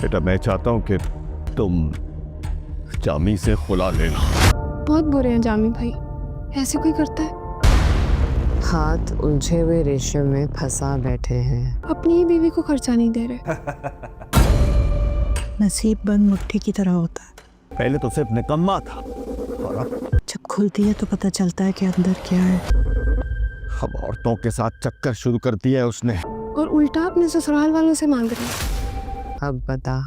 बेटा मैं चाहता हूँ कि तुम जामी से खुला ले लो। बहुत बुरे हैं जामी भाई, ऐसे कोई करता है? हाथ उलझे हुए रेशम में फंसा बैठे हैं। अपनी ही बीवी को खर्चा नहीं दे रहे। नसीब बंद मुट्ठी की तरह होता है, पहले तो सिर्फ निकम्मा था और जब खुलती है तो पता चलता है कि अंदर क्या है। अब औरतों के साथ चक्कर शुरू कर दिया है उसने। और उल्टा अपने ससुराल वालों से मांग रही है। अब बता,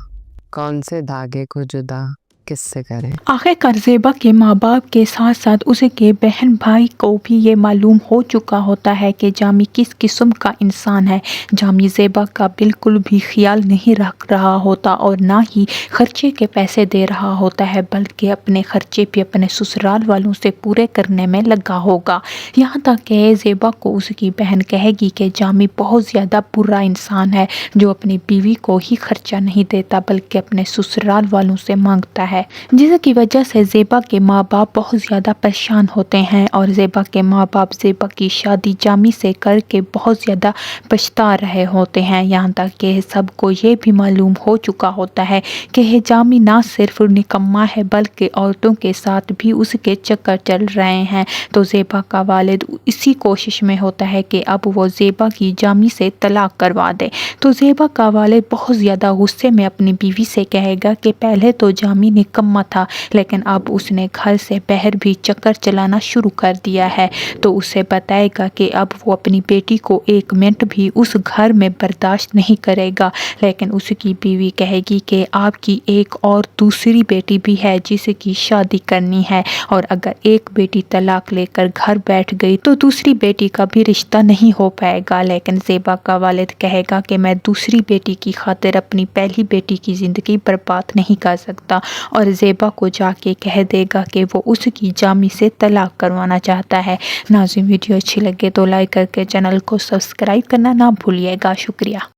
कौन से धागे को जुदा किससे करें? आखिरकार ज़ेबा के माँ बाप के साथ साथ उसके बहन भाई को भी ये मालूम हो चुका होता है कि जामी किस किस्म का इंसान है। जामी ज़ेबा का बिल्कुल भी ख्याल नहीं रख रहा होता और ना ही खर्चे के पैसे दे रहा होता है, बल्कि अपने खर्चे भी अपने ससुराल वालों से पूरे करने में लगा होगा। यहाँ तक कि ज़ेबा को उसकी बहन कहेगी कि जामी बहुत ज़्यादा बुरा इंसान है जो अपनी बीवी को ही खर्चा नहीं देता बल्कि अपने ससुराल वालों से मांगता है, जिसकी वजह से ज़ेबा के माँ बाप बहुत ज़्यादा परेशान होते हैं और ज़ेबा के माँ बाप ज़ेबा की शादी जामी से करके बहुत ज़्यादा पछता रहे होते हैं। यहाँ तक कि सबको ये भी मालूम हो चुका होता है कि ये जामी ना सिर्फ निकम्मा है बल्कि औरतों के साथ भी उसके चक्कर चल रहे हैं। तो ज़ेबा का वालिद इसी कोशिश में होता है कि अब वो ज़ेबा की जामी से तलाक करवा दे। तो ज़ेबा का वालिद बहुत ज़्यादा गुस्से में अपनी बीवी से कहेगा कि पहले तो जामी निकम्मा था, लेकिन अब उसने घर से बाहर भी चक्कर चलाना शुरू कर दिया है। तो उसे बताएगा कि अब वो अपनी बेटी को एक मिनट भी उस घर में बर्दाश्त नहीं करेगा। लेकिन उसकी बीवी कहेगी कि आपकी एक और दूसरी बेटी भी है जिसकी शादी करनी है, और अगर एक बेटी तलाक लेकर घर बैठ गई तो दूसरी बेटी का भी रिश्ता नहीं हो पाएगा। लेकिन ज़ेबा का वालिद कहेगा कि मैं दूसरी बेटी की खातिर अपनी पहली बेटी की ज़िंदगी बर्बाद नहीं कर सकता, और ज़ेबा को जाके कह देगा कि वो उसकी जामी से तलाक करवाना चाहता है। नाज़रीन, वीडियो अच्छी लगे तो लाइक करके चैनल को सब्सक्राइब करना ना भूलिएगा। शुक्रिया।